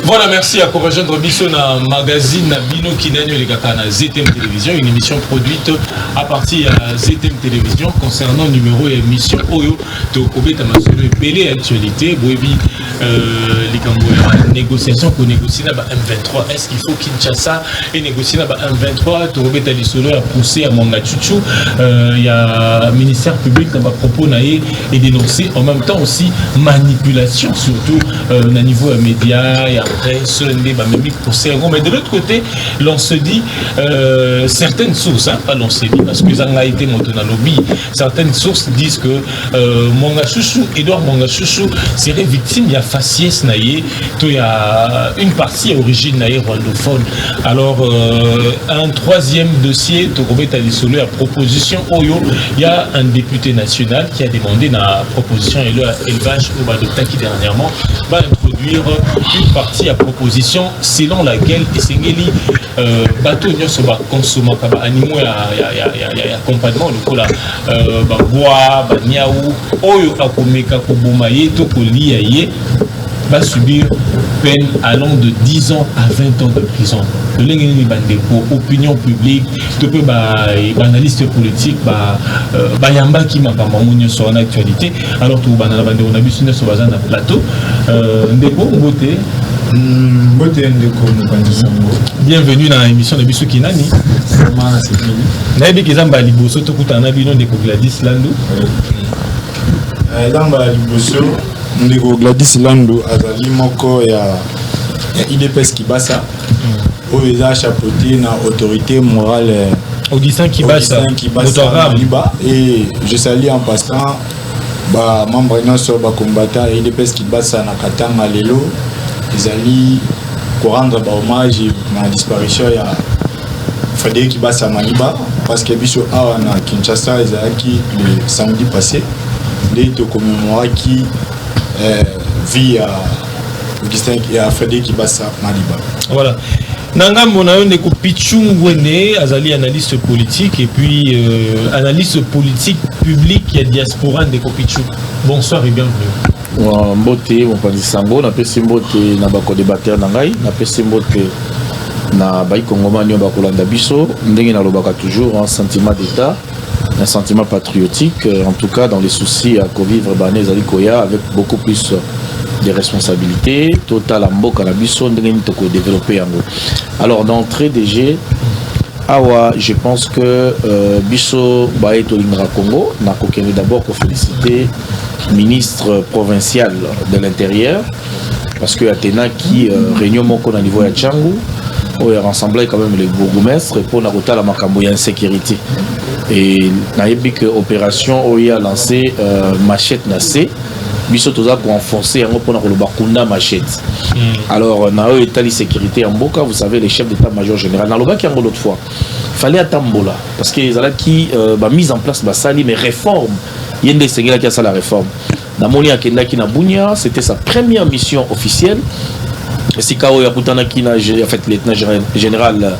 Voilà, merci à rejoindre Bisso na magazine Bino Kinanyo les Gata na ZTM Télévision, une émission produite à partir de ZTM Télévision concernant numéro et émission Oyo de Kobeta Masolo et Bélé actualité, Boebi les Camboyens, négociation pour négocier là M23. Est-ce qu'il faut Kinshasa et négocier là M23? Kobeta Lisolo a poussé à Mangachuchu, il y a ministère public qui a propos naé et dénoncé en même temps aussi manipulation surtout au niveau média et après ce mais de l'autre côté l'on se dit certaines sources pas l'on se dit parce que ça a été monté dans le lobby, certaines sources disent que Mongachouchou, Edouard Mongachouchou serait victime il y a faciès naïe, il y a une partie origine naïe rwandophone. Alors un troisième dossier à proposition Oyo, il y a un député national qui a demandé la proposition élevage au Badotaki dernièrement va introduire une partie à proposition selon laquelle Esengeli bateau nyonso ba consommer ba animaux ya accompagnement le kola ba bois ba niaou oyo akomeka ko bomaye to ko liaye va subir peine allant de 10 ans à 20 ans de prison. Le lengeni bandeko opinion publique to pe ba analyste politique ba yamba ki makamba monyo sur l'actualité. Alors tout banana bande on a vu sur na plateau ndeko ngote bienvenue dans l'émission de Bisso Kinani. Nayebi kezamba liboso to kutana bino ndeko Gladys Landu. Dans liboso ndeko Gladys Landu azali moko ya IDPS Kibasa oyo eza chapeauté na autorité morale Augustin Kibasa Liba, et je salue en passant ba membre nyonso ba combattant IDPS Kibasa na Katanga lelo ezali pour rendre hommage à la disparition ya Frédéric Kibasa Maliba parce que biso awa na Kinshasa ezalaki le samedi passé de commémorer qui vit à Augustin et à Frédéric Kibasa Maliba. Voilà. Nangam on a un éco Pichungwene, azali analyste politique et puis analyste politique public qui est diaspora de Pichou. Bonsoir et bienvenue. Mbote mon pandi sango na pesi mbote na bako débatteur na ngai na pesi mbote na bai kongomani ba kolanda biso ndenge na lobaka toujours un sentiment d'état, un sentiment patriotique, en tout cas dans les soucis à vivre banais alikoya avec beaucoup plus de responsabilités total à mboka na biso ndenge ni toko développer yango. Alors d'entrée DG awa je pense que biso ba eto lingra Congo na kokene d'abord pour féliciter ministre provincial de l'intérieur parce que Athéna qui réunion moko na niveau ya Tchangu où il a rassemblé quand même les bourgmestres pour la route à la makambo ya insécurité et na yebi que opération où il a lancé machette nacé biso toza ko enfoncer yango pour na ko bakunda machette. Alors na eu état de sécurité en Mboka, vous savez les chefs d'état-major général na lobaki yango l'autre fois fallait atambola parce que les ala qui ba mise en place ba sali mais réforme yende sengela qui a ça la réforme na moni akenda ki na Bunia, c'était sa première mission officielle. Sikao yakutana ki na en fait lieutenant général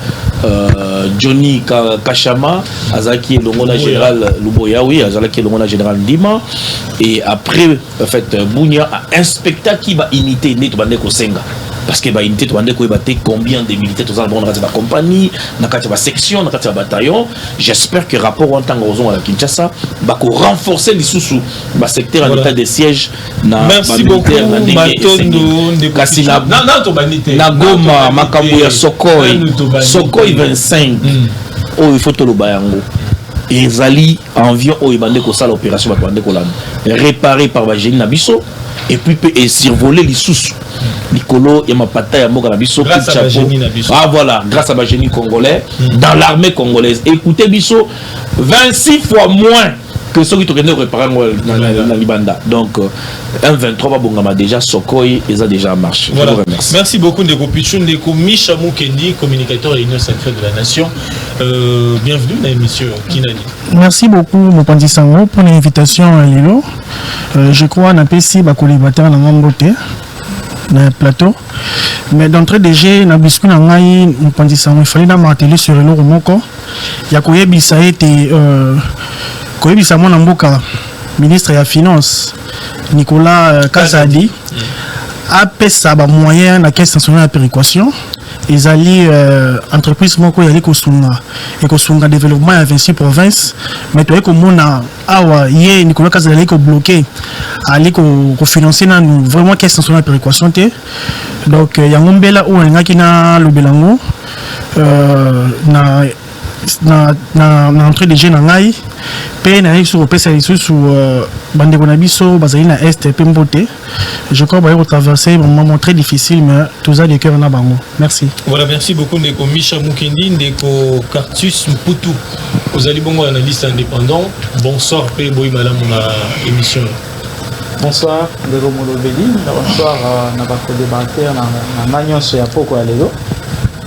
Johnny Kachama azaki longona général Luboya oui azaki longona général Ndima et après en fait Bunia a inspecté qui ba unité net bande ko senga parce que ba unité to bande ko baté combien de militaires tous en bon na ba compagnie na kati ba section na kati ba bataillon. J'espère que rapport en tant que à Kinshasa ba ko renforcer les sous ba secteur en état de siège na merci beaucoup Matondo de Kasina na Goma makambo ya Sokoi 25 oh il faut to lo bayango et Zali environ oh il bande ko ça l'opération ba bande ko la réparé par ba génie na biso et puis et survoler les sous Nicolo et ma pata ya moka na biso ah voilà grâce à ma génie congolais dans l'armée congolaise. Écoutez biso 26 fois moins que ceux qui te réparent dans Libanda. Donc un 23 va bongama déjà Sokoi et ça déjà marche. Voilà. Merci beaucoup Ndeko Pichou, Ndeko Misha Mukendi, communicateur de l'Union sacrée de la Nation. Bienvenue dans l'émission Kinani. Merci beaucoup Mopandi Sango pour l'invitation à Lilo. Je crois na PC ba collaborateur na Mambote na plateau. Mais d'entrée déjà na bisku na ngai Mopandi Sango il fallait na marteler sur le moko. Ya koyebisa été koyebisa mona mboka ministre ya finance Nicolas Kazadi apesa ba moyen na caisse nationale de péréquation ezali entreprise moko yali kosunga développement ya 26 provinces mais toyei komona awa ye Nicolas Kazali ali kobloqué ali kofinancer nanu vraiment caisse nationale de péréquation te donc yango mbela oyo alingaki na lobelango na entrée de jeu na ngai pe na sur pesa lisusu bandeko na biso bazali na est pe mbote je crois ba traverser un moment très difficile mais tout ça de cœur na bango merci. Voilà, merci beaucoup ndeko Misha Mukendi, ndeko Cartus Mputu ozali bongo analyste indépendant. Bonsoir pe boy malamu na émission. Bonsoir ndeko Molobeli, bonsoir na ba co-débatteur na nyonso ya poko ya lelo.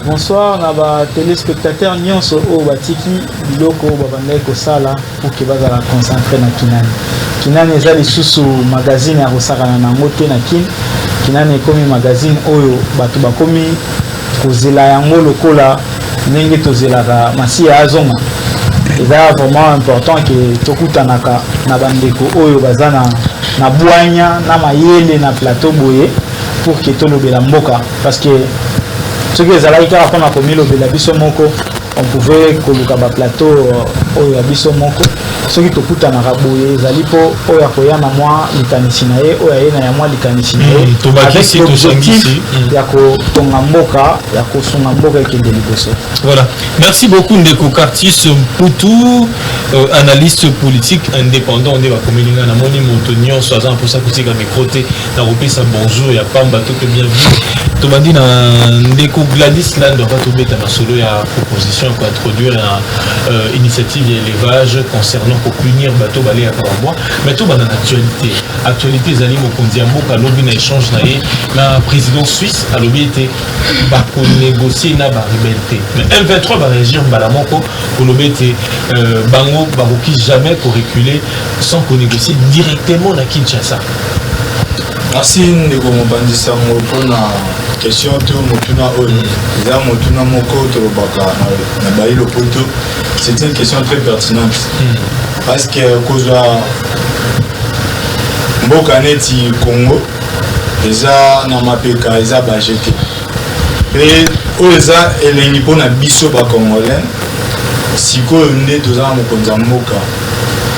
Bonsoir na ba téléspectateurs nyonso o batiki biloko babandai kosala pour que bazala concentré na Kinani eza lisusu magazine ya kosakana na ngote na Kinani ekomi magazine oyo bato bakomi kozela yango lokola ndenge tozelaka masi ya azonga. Eza vraiment important que tokutanaka na bandeko oyo bazana na bwanya na mayele na plateau boye pour que tolobela mboka parce que ce que ezalaki kaka mpona komilobela biso moko on pouvait koluka baplateau oyo ya biso moko soki tokutanaka boye ezali mpo oyo akoya na mwa likanisi na ye oyo aye na ya mwa likanisi na ye avec l'objectif ya kotonga mboka ya kosunga mboka ekende liboso. Voilà, merci beaucoup ndeko Cartus Mputu, analyste politique indépendant nde bakomelinga na moni moto nyonso aza mposa kotika micro te na kopesa bonjour ya pamba toke bienvenue tobandi na ndeko Gladys Land va tobeta masolo ya proposition pour introduire une initiative d'élevage concernant pour punir bateau balé à Karabwa mais tout dans actualité zali mokonzi ya mboka lobi na échange na ye na président suisse a lobi été ba ko négocier na ba rebelle mais M23 va réagir mbala moko ko lobi été bango ba ko jamais ko reculer sans qu'on négocie directement na Kinshasa. Merci ndeko mobandi sango pona question to motuna oyo eza motuna moko to baka na bailo poto. C'est une question très pertinente parce que kozwa mboka neti Congo eza na mapeka eza bajete pe oyo eza elengi pona biso ba congolais sikoyo nde toza na mokonzi ya mboka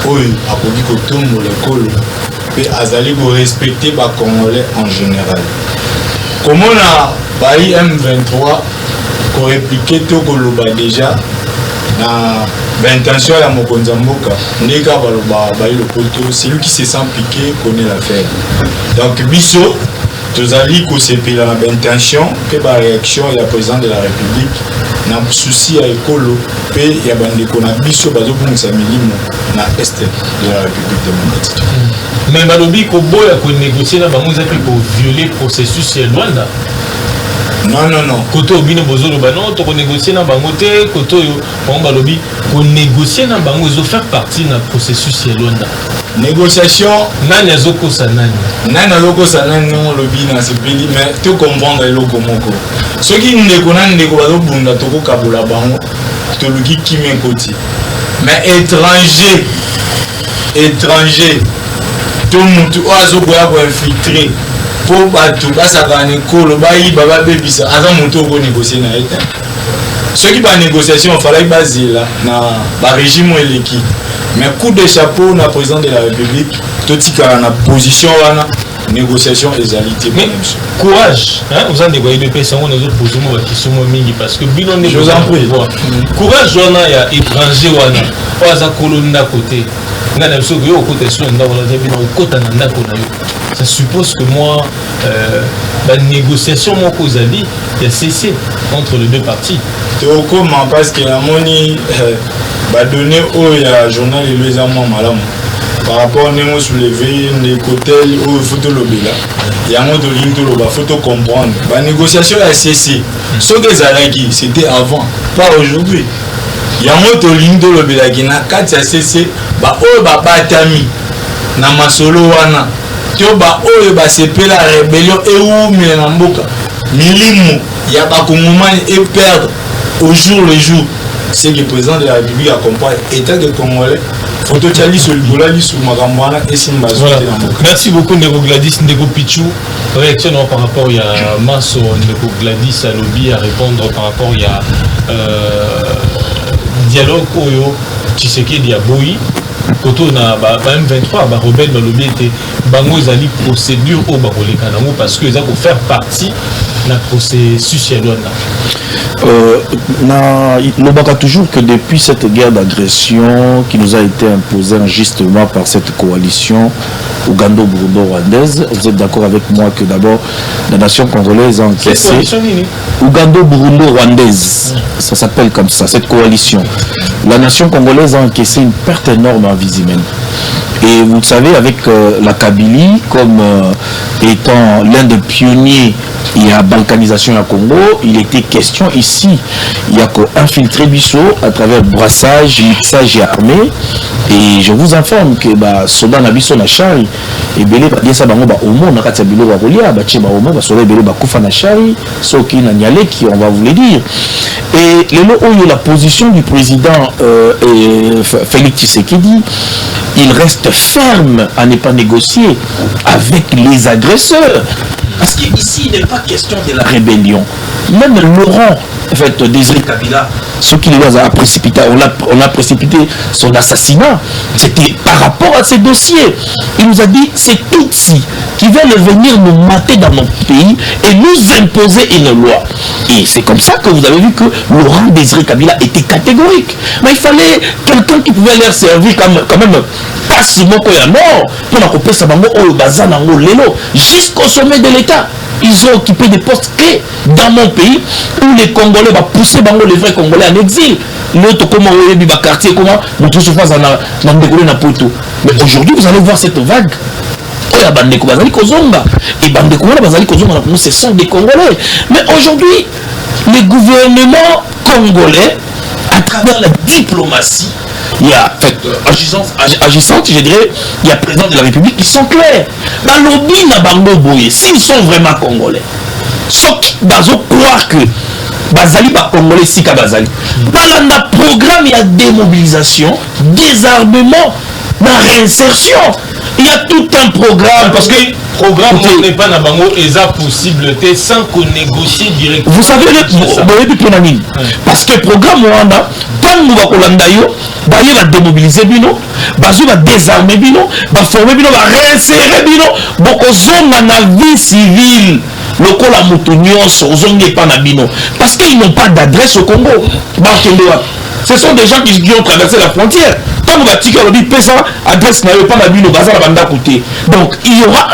oyo akoki kotombola ekolo pe azali ko respecter ba congolais en général. Comment on a bayi M23 ko répliquer to ko loba déjà na l'intention ya mokonzi ya mboka ndeka baloba bayi le poto celui qui se sent piqué connaît l'affaire. Donc biso tozali ko sepela na intention pe ba réaction ya président de la République na souci ya ekolo pe ya bandeko na biso bazo bungisa milimo na est de la République démocratique. Mais balobi ko boya ko négocier na bango za pour violer processus ya Luanda. Non. Koto bino bozolo ba non to ko négocier na bango te koto yo on balobi ko négocier na bango zo faire partie na processus ya Luanda. Négociation nani azoko sanani. Nani azoko sanani no lobi na sepeli mais to comprendre eloko moko. Soki ndeko na ndeko bazo bunda to ko kabola bango to luki kimi koti. Mais étranger tout mutu oazo boya ko infiltrer pour bato basaka na ekolo bayiba babebisa aza moto oko négocier na ye te soki ba négociation fallait bazela na ba régime eleki mais coup de chapeau na président de la République totikala na position wana négociation ezalité mais courage hein vous en dévoyez de paix on nous poser moi question mingi parce que bino je vous en prie courage wana ya étranger wana oaza kolonda côté ngana biso yo côté so ndako na bino okota na ndako na yo ça suppose que moi la négociation moko zali ya cessé entre les deux parties comment parce que la moni ba donner au ya journal et les amants malamu par rapport à soulever les côtés au photo lobela il y a un autre ligne de loba photo comprendre la négociation a cessé ce que zalaki c'était avant pas aujourd'hui il y a un autre ligne de lobela qui na 4 a cessé ba o ba batami na masolo wana to ba o ba sepela rébellion et ou mais na mboka milimo ya ba kongomani et perdre au jour le jour c'est que le président de la République accompagne état de Congolais photo Tchali sur le Golali sur Magambana et Simba. Merci beaucoup Ndeko Gladys, Ndeko Pichou. Réaction par rapport il y a Masso Ndeko Gladys à lobby à répondre par rapport il y a dialogue Oyo Tshisekedi à Boyi. Koto na M23 ba rebelle ba lobby était bango ezali procédure au bakoleka nango parce que ils ont faire partie na processus ya loi na lobaka toujours que depuis cette guerre d'agression qui nous a été imposée injustement par cette coalition ougando-burundo-rwandaise, vous êtes d'accord avec moi que d'abord la nation congolaise a encaissé ougando-burundo-rwandaise, ça s'appelle comme ça, cette coalition. La nation congolaise a encaissé une perte énorme en vie humaine. Et vous le savez, avec la Kabylie, comme étant l'un des pionniers et la balkanisation au Congo, il était question ici, il y a qu'infiltrer Bissau à travers brassage, mixage et armée. Et je vous informe que soldats Nabiso Nachari, et Belé, ça va au monde, on a dit Bilo Warolia, Bachema au monde, soldats Belé Bakoufa Nachari, Soki Nanyale, qui on va vous le dire. Et la position du président Félix Tshisekedi, il reste ferme à ne pas négocier avec les agresseurs. Parce qu'ici, il n'est pas question de la rébellion. Même Laurent, en fait, Désiré Kabila, ce qui a précipité, on a précipité son assassinat, c'était par rapport à ces dossiers. Il nous a dit, c'est Tutsi qui veulent venir nous mater dans notre pays et nous imposer une loi. Et c'est comme ça que vous avez vu que Laurent Désiré Kabila était catégorique. Mais il fallait quelqu'un qui pouvait leur servir quand même pas seulement qu'il y a mort, pour la ça jusqu'au sommet de l'État. Ils ont occupé des postes clés dans mon pays où les Congolais vont pousser les vrais Congolais en exil. L'autre, comment on est quartier, comment on trouve face à Poto. Mais aujourd'hui, vous allez voir cette vague. Et ce sont des Congolais. Mais aujourd'hui, les gouvernements congolais, à travers la diplomatie, il y a agissante, je dirais, il y a président de la République qui sont clairs. Dans l'objet na bango boye, s'ils sont vraiment congolais, sauf qu'ils croire que Bazali ba congolais sika Bazali. Dans le programme, il y a démobilisation, désarmement, la réinsertion. Il y a tout un programme parce que programme n'est pas dans bango et ça possible sans qu'on négocie directement. Vous savez parce que programme Rwanda tant nous va kolanda yo ba va démobiliser bino bazu va désarmer bino va former bino va réinsérer bino boko zonga na vie civile lokola mutu nyonso ozongi pa na bino parce qu'ils n'ont pas d'adresse au Congo. Ce sont des gens qui ont traversé la frontière. Quand on va tirer, on dit ça, adresse n'a pas la bino, bazar la banda côté. Donc il y aura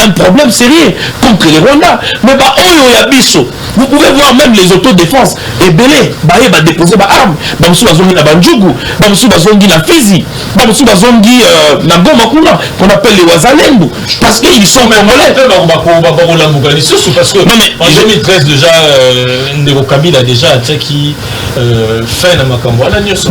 un problème sérieux contre les Rwandais. Mais bah oyo ya biso, vous pouvez voir même les autodéfenses. Et Belé, bah va déposer ba arme. Bah monsieur bazongi na Bandjougou, bah monsieur bazongi na Fizi, bah monsieur bazongi na Goma kuna qu'on appelle les Wazalendo. Parce qu'ils sont congolais. Parce que en 2013 déjà, Ndeko Kabila a déjà qui fait na makambo ala nyoso.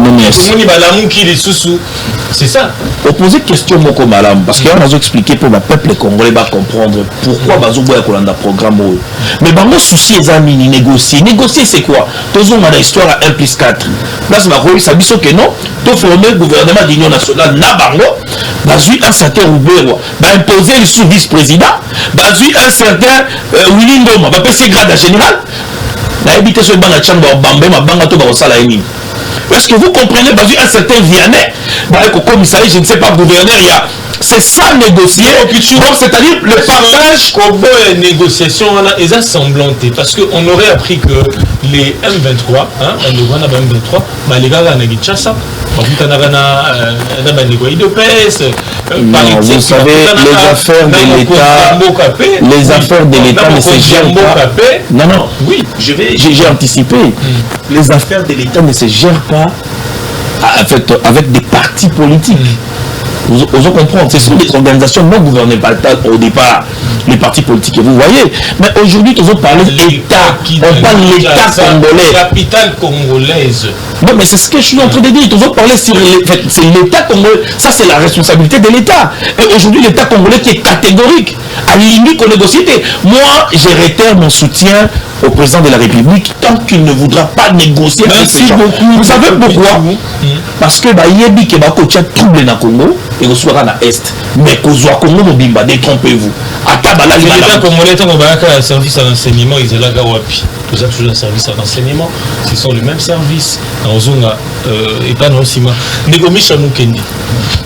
C'est ça. On posait question moko malam parce qu'on a expliqué pour le peuple congolais va comprendre pourquoi bazoboya kolanda programme. Mais bango souci les amis négocier. Négocier c'est quoi? Toujours dans l'histoire à 1+4. Là c'est ma ça biso que non. To former gouvernement d'union nationale na bango. Bazui un certain Roubero va imposer le sous-vice-président. Bazui un certain Willy Ndoma va passer grade à général. La habité sur le banc de chambre bambé ma banga to ba osala eni. Est-ce que vous comprenez, un certain Vianney, comme commissariat, je ne sais pas, gouverneur, il y a. C'est ça négocier. Donc, c'est-à-dire le partage. Comment négociation est assemblanté parce qu'on aurait appris que les M23, les M23, les gars, vous savez, les affaires de l'État ne se gèrent pas. Non, oui, j'ai anticipé. Les affaires de l'État ne se gèrent pas avec des partis politiques. Vous comprenez, ce sont des organisations non gouvernementales au départ, les partis politiques, vous voyez. Mais aujourd'hui, nous allons parler de l'État. On parle de l'État congolais. La capitale congolaise Non, mais c'est ce que je suis en train de dire. Ils ont parlé sur c'est l'État congolais. Ça, c'est la responsabilité de l'État. Et aujourd'hui, l'État congolais qui est catégorique, à l'INI qu'on négocie. Moi, je réitère mon soutien au président de la République tant qu'il ne voudra pas négocier avec ces gens. Vous savez pourquoi? Parce que il y a dit que y a trouble dans le Congo et vous serez dans l'Est. Mais qu'au Congo, mobimba, détrompez-vous. L'État congolais, tant qu'on va un service à l'enseignement, ils sont là, Gawapi. Vous avez toujours un service à l'enseignement. Ce sont les mêmes services. Dans Zonga et pas dans le ciment. Négomisha Mukendi.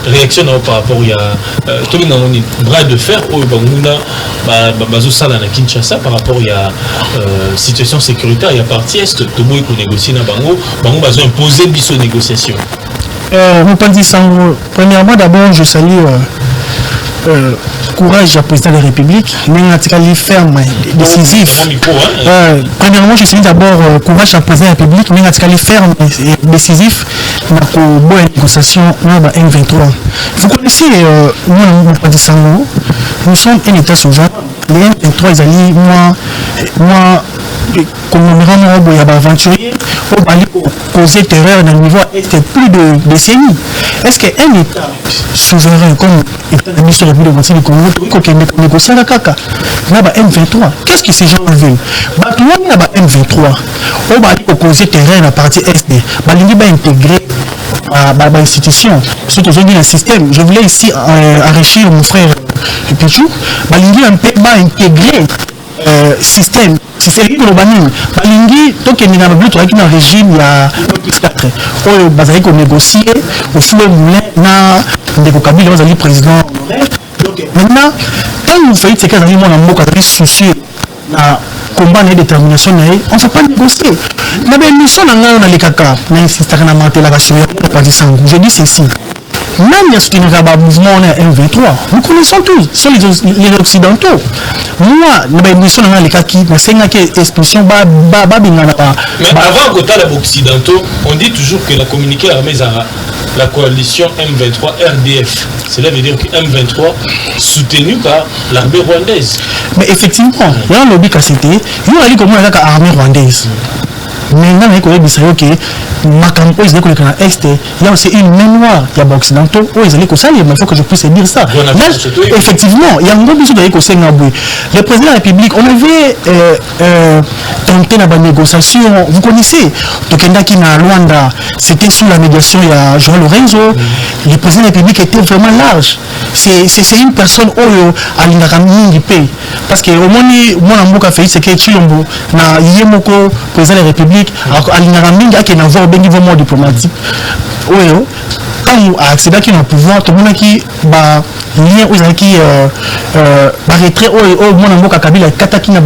Réaction par rapport à tout le monde bras de fer au Banguna, Bazosala na Kinshasa par rapport à situation sécuritaire. Il y a partie est tout le monde qui négocie dans Bango. Bango va imposer biso négociation. Premièrement, d'abord, je salue courage à président de la République, mais il ferme, décisif. Premièrement, je salue d'abord courage à président de la République, mais il ferme et décisif dans la négociation M23. Vous connaissez, nous sommes un État souverain. Les M23, ils allaient, moi, comme il y a aventurier, pour causer terreur dans le niveau est plus de décennies. Est-ce qu'un État souverain comme l'État de ministre de la République du Congo qui négocie la CACA, M23, qu'est-ce que ces gens veulent? Il y a M23, on va causer terreur dans la partie Est, il va intégrer l'institution, surtout aujourd'hui un système. Je voulais ici enrichir mon frère Pichou, il va intégrer système. C'est lui qui l'a banni. Balingi, tant qu'il y a un régime, il y a plus 4. On va négocier au flou moulin, na Kabila, on va président. Maintenant, quand vous faites ce qu'il y a un souci, combat et détermination, on ne va pas négocier. Mais nous sommes dans les caca, on insiste à la je dis ceci. Même si nous avons un mouvement M23, nous connaissons tous, ce sont les Occidentaux. Moi, nous sommes dans les cas qui ont une expression. Mais avant que les Occidentaux, on dit toujours que la communiqué armée la coalition M23 RDF. Cela veut dire que M23 soutenu par l'armée rwandaise. Mais effectivement, il y a un lobby qui c'était, il y a l'armée rwandaise. Maintenant, il y a aussi une mémoire, il y a occidentaux, il faut que je puisse dire ça. Effectivement, il y a un gros besoin de le président de la République, on avait tenté la négociation, vous connaissez, Tokendaki na Luanda, c'était sous la médiation, il y a Jean Lorenzo, le président de la République était vraiment large. C'est une personne à l'Indaramini du pays. Parce que au moins, moi, fait, c'est que Chilombo, na Yemoko, président de la République, à l'Indaramini, qui n'a pas de niveau diplomatique. Quand on a accédé à un pouvoir, tout le monde qui va lien aux qui retrait au monde Kabila kataki na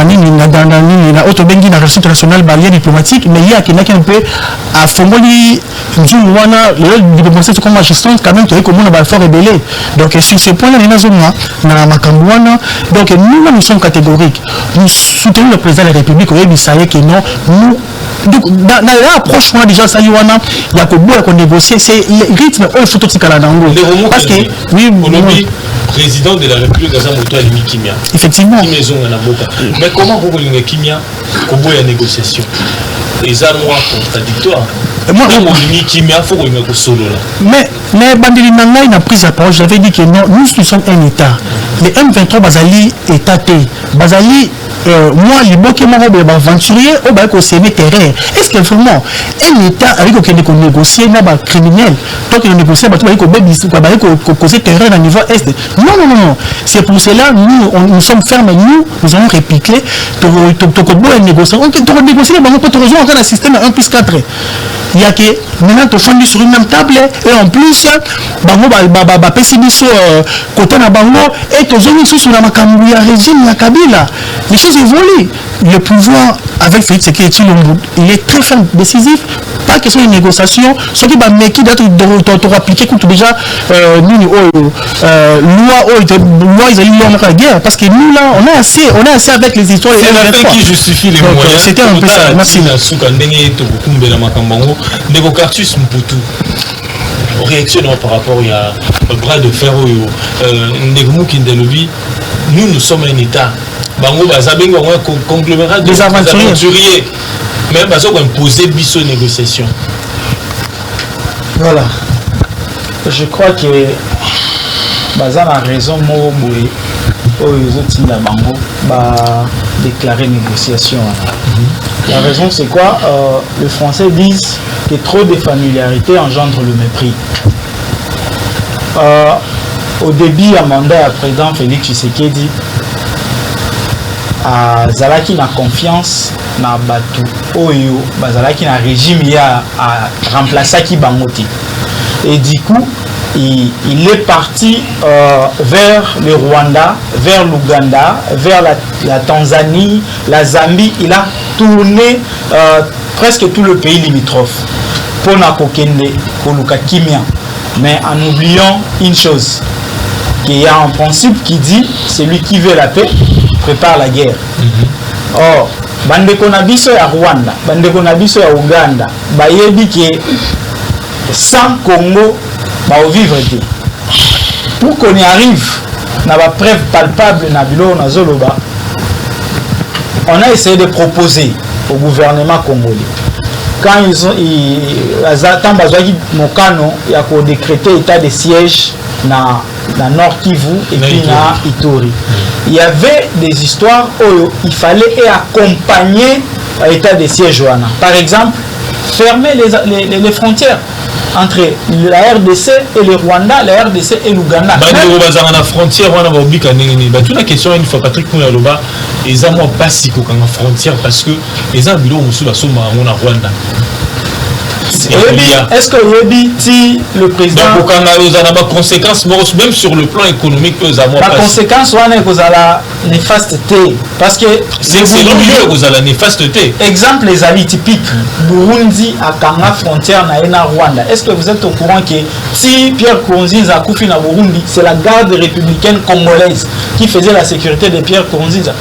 nini na auto bengi na relation internationale barrière diplomatique, mais il y a qui un peu à Fongoli Nzouwana le diplomatie comme gestion quand même tu comme on va fort rebellé. Donc sur ce point là les nazona na makambwana, donc nous sommes catégoriques. Nous soutenons le président de la République au Bissau que non nous donc dans l'approche déjà ça il y a que négocier c'est le rythme au photo parce que oui président de la République Gazamoto Alimi Kimia effectivement mais comment vous voulez Kimia comment la négociation et ça moi contradictoire mais Bandeli Nangai n'a pris sa parole. J'avais dit que non, nous sommes un État. Les M23 Bazali État T. Bazali, moi, les beaux qui m'ont aventurier, au bac au CM terrain. Est-ce que vraiment un État avec lequel on négocie n'a pas criminel? Tant qu'on négocie, on causer terrain à niveau Est. Non. C'est pour cela nous sommes fermes. Nous allons répliquer. Tu négocier. On négocier, on peut toujours encore un système 1+4. Il y a que maintenant tu fais sur une même table et en plus bango pessimis côté na bango et tu as sur la makambu ya régime ya Kabila. Les choses évoluent. Le pouvoir avec Félix Tshisekedi il est très ferme, décisif. Pas question de négociation. Ce qui va mettre d'être appliqué contre déjà loi ils allaient la guerre parce que nous là on est assez avec les histoires. C'est la fin qui justifie les moyens. C'était un peu ça. Merci. Ndeko Cartus Mputu réaction par rapport au bras de fer Ndeko Mukindelobi, nous sommes un État bango bazabengo conglomérat des aventuriers mais parce qu'on imposer biso négociation. Voilà. Je crois que Bazan a raison, moi, les autres la bango déclarer négociation. La raison c'est quoi? Les Français disent que trop de familiarité engendre le mépris. Au début à mandat à président Félix Tshisekedi, Zalaki n'a confiance na batu oyo Zalaki na régime ya a remplacer qui bangoti. Et du coup il est parti vers le Rwanda, vers l'Ouganda, vers la Tanzanie, la Zambie. Il a tourné presque tout le pays limitrophe pour Nakokende, Koluka Kimia. Mais en oubliant une chose, qu'il y a un principe qui dit celui qui veut la paix prépare la guerre. Or, bandeko na biso ya Rwanda, bandeko na biso ya Uganda, bayebi que sans Congo au vivre. Pour qu'on y arrive, on a une preuve palpable na bilo na Zoloba. On a essayé de proposer au gouvernement congolais. Quand ils ont il y a décrété état de siège na Nord Kivu et puis na Ituri. Il y avait des histoires où il fallait accompagner l'état de siège. Par exemple, fermer les frontières entre la RDC et le Rwanda, la RDC et l'Ouganda. La frontière, on a oublié toute la question une fois Patrick Mouyaloba, ils ont pas si la frontière parce que les gens ont en Rwanda. Est-ce que si le président a conséquences même sur le plan économique la conséquence la néfasteté parce que c'est le vous la néfasteté. Exemple les amis typiques Burundi à Kanga frontière na Rwanda. Est-ce que vous êtes au courant que si Pierre Nkurunziza a couffé na Burundi, c'est la garde républicaine congolaise qui faisait la sécurité de Pierre Nkurunziza?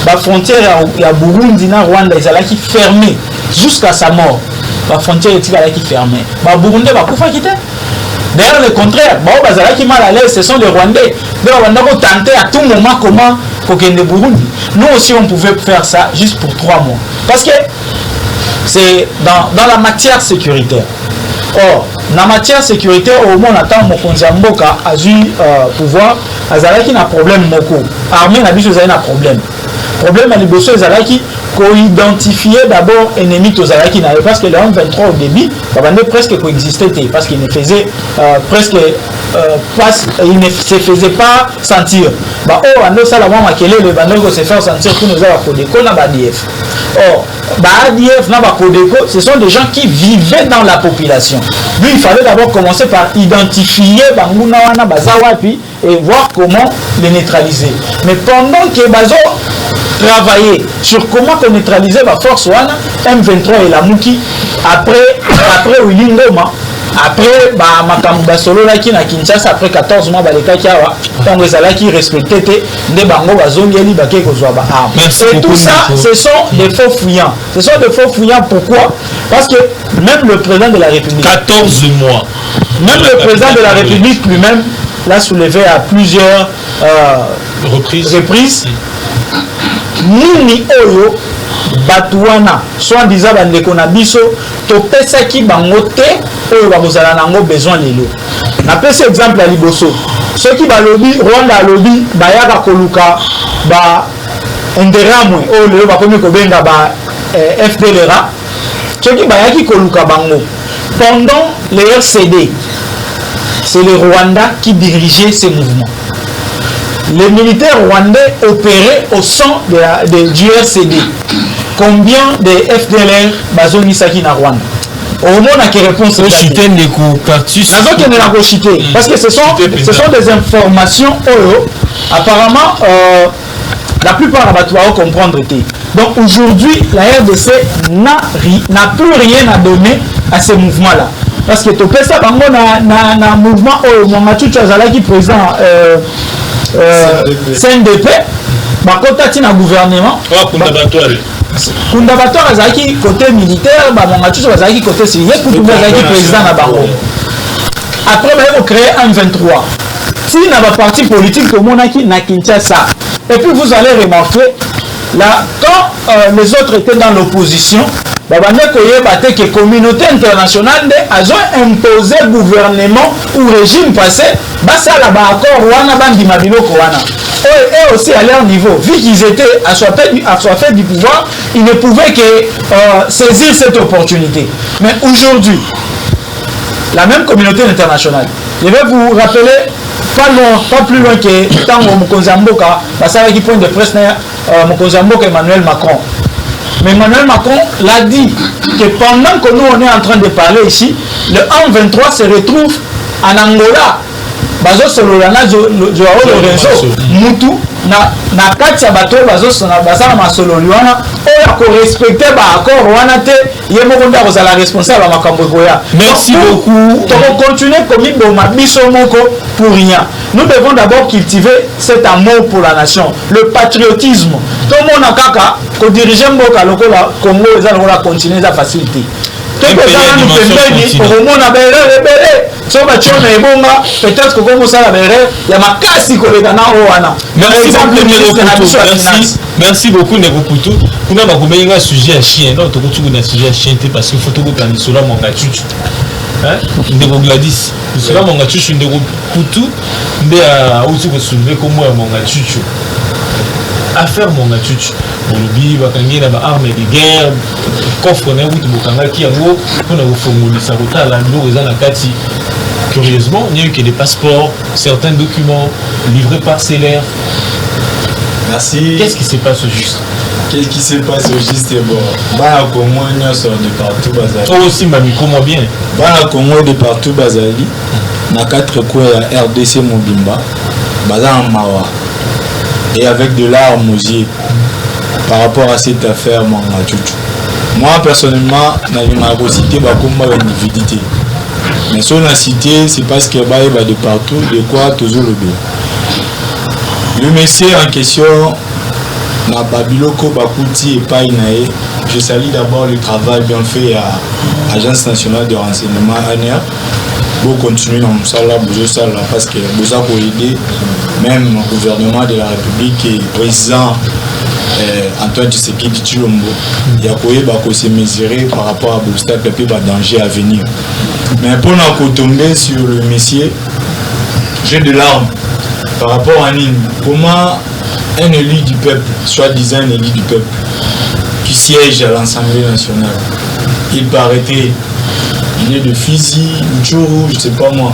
La frontière à Burundi na Rwanda est fermée jusqu'à sa mort. La frontière est fermée. Burundi va pouvoir quitter. D'ailleurs, le contraire, qui mal à l'aise, ce sont les Rwandais. Les Rwandais vont tenter à tout moment comment Kokende Burundi. Nous aussi, on pouvait faire ça juste pour 3 mois. Parce que c'est dans la matière sécuritaire. Or, dans la matière sécuritaire, au moins, on attend Mokonzi Mboka a eu pouvoir. Azalaki n'a problème Moko. Armée n'a pas de problème. Problème à l'Ibosso, Azalaki co-identifier d'abord ennemi Tozalaki parce que le M23 au début, il presque coexistait parce qu'il ne faisait presque il ne se faisait pas sentir. Le bandeko se fait sentir que nous avons Kodeko na BADF. Or, BADF na Kodeko, ce sont des gens qui vivaient dans la population. Lui, il fallait d'abord commencer par identifier Banguna wana Bazawapi et voir comment les neutraliser. Mais pendant que Bazo travailler sur comment neutraliser la force wana M23 et la Muki après Willy Ngoma après makambo basolo laki na Kinshasa après 14 mois baleka kiawa tango ezalaki respecté te nde bango bazongeli bake kozwa ba arme. Et tout ça ce sont des faux fuyants. Ce sont des faux fuyants. Pourquoi? Parce que même le président de la République 14 mois même le président de la République lui-même l'a soulevé à plusieurs reprises. Nini oyo Batouana soit disant bandeko na biso topesaki bango te oyo bakozala nango besoin lelo. Na pesa exemple à liboso ceux qui balobi Rwanda lobi bayaka koluka ba enderamwe oyo lelo bakomi kobenga ba FDLR ceux qui bayaki koluka bango pendant les RCD. C'est le Rwanda qui dirigeait ces mouvements. Les militaires rwandais opéraient au sein du RCD. Combien de FDLR Bazonisaki na Rwanda? Au moins, on a qui réponse. Parce que ce sont des informations apparemment la plupart de comprendre. Donc aujourd'hui, la RDC n'a plus rien à donner à ces mouvements-là. Parce que tout ça, na mouvement Mamachuchu Azalaki président CNDP, bakota tina gouvernement. Kundabatoire Azalaki côté militaire, Mamachuchu Azalaki côté civil, pour tout Azalaki président na bango. Après, ils ont créé un 23. Si na ba parti politique comme on a qui na Kinshasa. Et puis vous allez remarquer Là, quand les autres étaient dans l'opposition, que la communauté internationale a imposé gouvernement ou régime passé, ça a accord et aussi à leur niveau, vu qu'ils étaient assoiffés du pouvoir, ils ne pouvaient que saisir cette opportunité. Mais aujourd'hui, la même communauté internationale, je vais vous rappeler, pas plus loin que tant Mokonzamboka, ça qui point de presse Mokonzamboka Emmanuel Macron. Mais Emmanuel Macron l'a dit que pendant que nous on est en train de parler ici, le 1-23 se retrouve en Angola. Bazo Sololana Joao Lorenzo Mutu na kati ya bato bazo sona basala masololiwana oya ko respecter ba accord wana te yemo nda ko la responsable à makambo koya. Merci beaucoup. On continue comme boma biso moko pour rien. Nous devons d'abord cultiver cet amour pour la nation, le patriotisme. Tout le monde a kaka ko diriger mboka lokola Congo ezala kola continuer sa facilité. Peut-être que comme ça la il y a ma casse merci beaucoup Nego Poutou. Kuna ba komenga sujet à chien non to kutu na sujet à chien parce qu'il faut to ko planisula mon gachuchu. Hein? Nego Gladys, cela mon gachuchu Nego Poutou nde a aussi ko soulever comme moi mon gachuchu. Affaire mon gachuchu. Bolobi bakangi na ba armes de guerre coffre na wutu bokanga ki yango pona ko formulisa kotala ndo eza na kati. Curieusement, il n'y a eu que des passeports, certains documents livrés par Célaire. Merci. Qu'est-ce qui se passe au juste? Qu'est-ce qui se passe au juste? Bon, Bana Congo sort de partout Bazali. Toi aussi, Mami, comment bien? Bana Congo de partout Bazali. Na 4 coins à RDC Mobimba, Bazan Mawa. Et avec de larmes aux yeux par rapport à cette affaire, mon Machuchu. Moi, personnellement, je n'ai cité Bakumba individualité. Mais si on a cité, c'est parce qu'il y a de partout, de quoi toujours le bien. Le monsieur en question, na Babiloko Bakuti et Painae, je salue d'abord le travail bien fait à l'Agence nationale de renseignement ANR. Pour continuer dans ça parce que vous avez aidé même le gouvernement de la République et le président Antoine Tshisekedi Tshilombo. Il y a se mesurer par rapport à l'obstacle et à danger à venir. Mais pour nous tomber sur le monsieur, j'ai de larmes par rapport à Nîmes. Comment un élu du peuple, soi-disant un élu du peuple, qui siège à l'Assemblée nationale, il paraîtrait, il est de Fizi, Tchourou, je ne sais pas moi.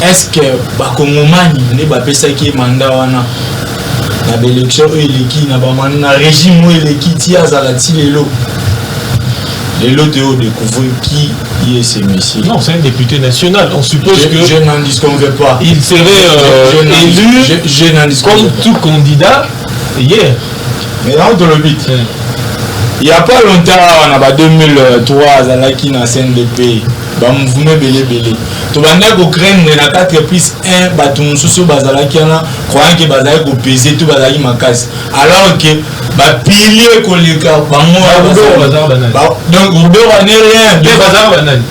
Est-ce que Bakongomani n'est pas ça qui est mandat na l'élection eleki na régime eleki ti azalati lelo de découvrir qui est ce monsieur. Non, c'est un député national. On suppose que je n'en disconviens pas. Il serait élu comme tout candidat hier. Mais là dans le but. Il n'y a pas longtemps, on a 2003 azalaki na CNDP. Ba mouvement belé. To banda ko craindre na 4+1 bato mususu bazalaki na croyant que bazali ko peser tout bazali makasi. Alors que ba pilier ko leka bango donc Roubert on est rien de bazar banani.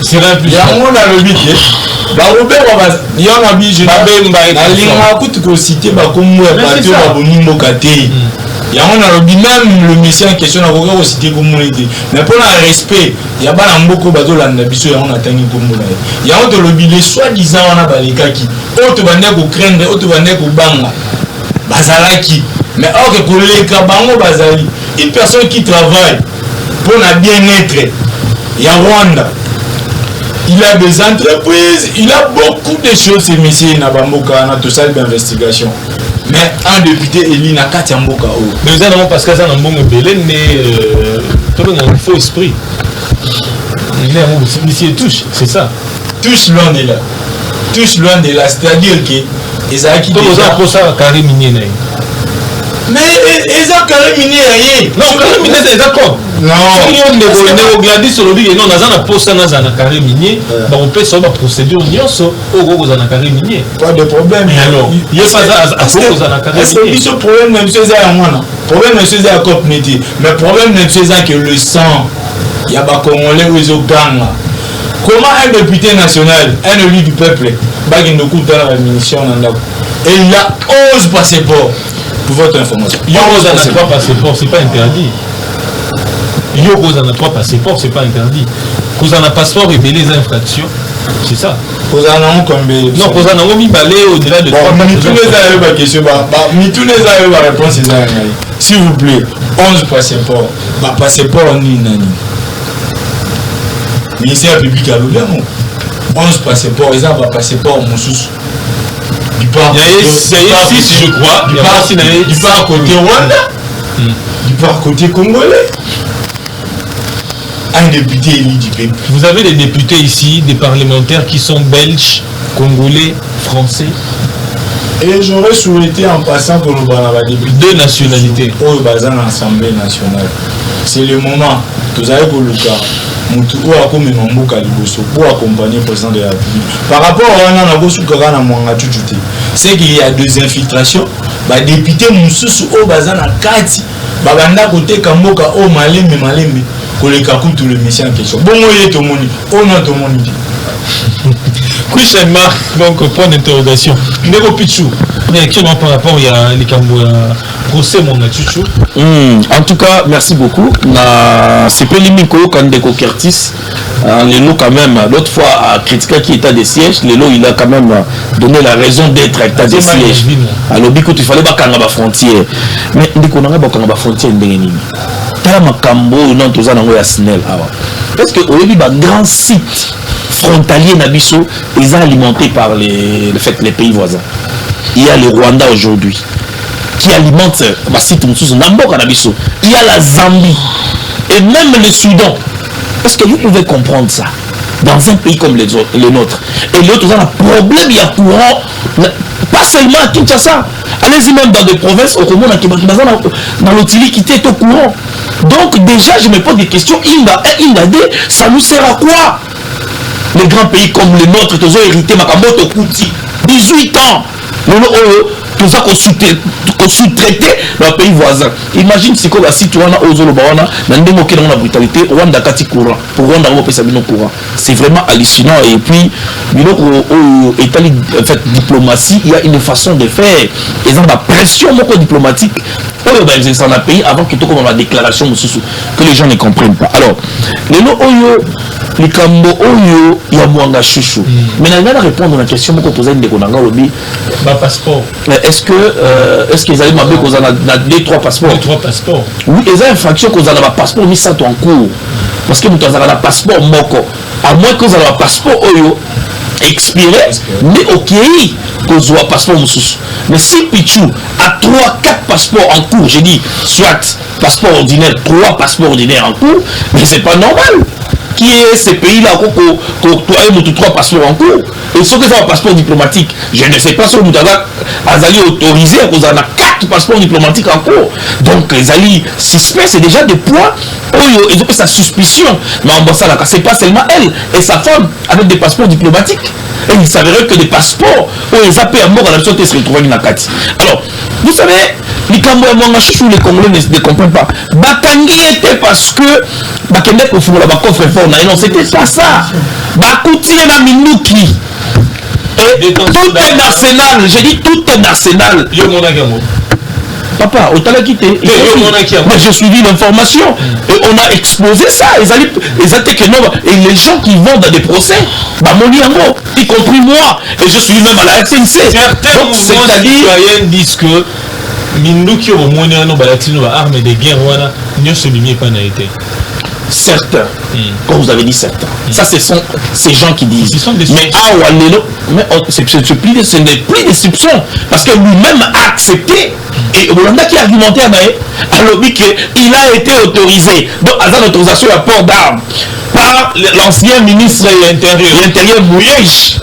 C'est là plus. Ya on a le but. Ba Roubert on va y en a bi je na linga kutu ko citer ba comme moi bato ba bonimbo kate. Il y a même le monsieur en question, on a aussi dit comment il dit. Mais pour le respect, il y a pas beaucoup de bateaux là, il y a un atteint comme il y a un lobby, les soi-disant on a baléka qui, autre bande pour craindre, autre bande pour banga, bazalaki. Mais or que pour les kabango bazali, une personne qui travaille pour la bien-être, il y a Rwanda. Il a des entreprises, il a beaucoup de choses, ces messieurs, Nabamboka, tout ça d'investigation. Mais un député élu n'a qu'à Tiamboka. Mais vous avez parce que ça n'a pas belé, mais tout le monde a un faux esprit. Monsieur touche, c'est ça. Touche loin de là. Touche loin de là, c'est-à-dire que les acquis de ça pour ça carré minier. Mais ils ont carré minier. Non, carré minier c'est d'accord. Non. Si on Gladys sur le dit non, dans un poste dans un carré minier, on peut sur la procédure au gros dans un carré minier. Pas de problème. Mais alors, il y a pas à cause dans un carré minier. Est-ce que ce problème même c'est ça moi problème c'est ça cop métier. Mais problème même c'est ça que le sang il y a pas congolais où ils ont gang. Comment un député national, un élu du peuple, il a ose passeport. pour votre information. Yoko a 3 passeports, c'est pas interdit. Yoko a 3 passeports, c'est pas interdit. Vous avez un passeport et les infractions, c'est ça. Vous en avez combien? Non, vous en avez mis balai au-delà de 3 réponse. S'il vous plaît, 11 passeports. Passeport ni nani. Ministère public à l'Oulémo. 11 passeports, ils ont un passeport moussous. Du part, je crois. Du part côté Rwanda. Du part côté congolais. Un député élu du pays. Vous avez des députés ici, des parlementaires qui sont belges, congolais, français. Et j'aurais souhaité en passant pour le député 2 nationalités. Au bazar l'Assemblée nationale. C'est le moment. Vous avez pour le cas. Pour accompagner le président de la République. Par rapport à c'est qu'il y a 2 infiltrations. Les députés Moussous au bazar na kati. Baganda côté Kamboka au Malembe. Pour les tout le mission en question. Bon, il est au monde. On a tout le monde. Question marque, donc point d'interrogation. Nego Pichou, réaction par rapport à les procès mon Chuchu. En tout cas, merci beaucoup. C'est pas limiko quand Deko Curtis, Lélo quand même, l'autre fois a critiqué qui état des sièges, Lélo il a quand même donné la raison d'être à état des sièges. Alors Biko il fallait pas kanga ba frontière. Mais Deko nanga ba kanga ba frontière ndengeni. Tala makambo non toza nango ya SNEL awa. Parce que au début ba grand site frontalier Nabiso, ils sont alimentés par les pays voisins. Il y a le Rwanda aujourd'hui qui alimente ma site Namboka Nabiso. Il y a la Zambie et même le Soudan. Parce que vous pouvez comprendre ça dans un pays comme le nôtre. Et l'autre, on a un problème, il y a courant, pas seulement à Kinshasa. Allez-y même dans des provinces, au Congo, dans l'Otili qui était au courant. Donc déjà, je me pose des questions. Inda, ça nous sert à quoi? Les grands pays comme le nôtre, ils ont hérité Makamoto Kuti, 18 ans. Tout ça qu'on sous-traité dans le pays voisin. Imagine si on a citoyen aux Zolobawana, dans le démocratie, dans la brutalité, Rwanda Kati courant. Pour Rwanda, on peut s'abonner courant. C'est vraiment hallucinant. Et puis, au état en fait, diplomatie, il y a une façon de faire. Ils ont la pression diplomatique. Ils ont un pays avant que tout comme la déclaration que les gens ne comprennent pas. Alors, les Kambo Oyo, il y a Mwanga Chouchou. Mais on va répondre à la question que posée de Konanga Lobi. Passeport. Est-ce qu'ils allaient m'appeler qu'on a 2-3 passeports? 2-3 passeports. Oui, ils ont une infraction qu'on a un passeport mis ça en cours. Parce que nous avons un passeport Moko. À moins qu'on ait un passeport Oyo expiré, mais ok, qu'on ait un passeport Moussous. Mais si Pichou a 3-4 passeports en cours, j'ai dit, soit passeport ordinaire, 3 passeports ordinaires en cours, mais c'est pas normal. Qui est ces pays-là qui ont 3 passeports en cours? Et ceux qui ont un passeport diplomatique, je ne sais pas si vous avez autorisé à cause de 4 passeports diplomatiques en cours. Donc les alliés suspects, c'est déjà des points où ils ont fait sa suspicion. Mais en Bossa, c'est pas seulement elle et sa femme avec des passeports diplomatiques. Et il s'avérait que des passeports où ils appellent à mort à la société se retrouvent dans la carte. Alors, vous savez, les Congolais ne comprennent pas. Bakangi était parce que Bakende pour la coffre fort. Non, c'était pas ça. Bakouti et la Minuki. Et tout est arsenal. J'ai dit tout est arsenal. Papa, au quitté. Mais j'ai suivi l'information et on a exposé ça. Ils étaient que non. Et les gens qui vont dans des procès, y compris moi, et je suis même à la SNC. Certains citoyens disent que Minduki au moins armes de guerre, ne se limite pas été. Certains, comme vous avez dit certains. Ça, ce sont ces gens qui disent. Mais ce n'est plus des soupçons. Parce que lui-même a accepté. Et Rolanda qui a argumenté à l'objet qu'il a été autorisé. Donc, à l'autorisation à port d'armes par l'ancien ministre intérieur Mouyej.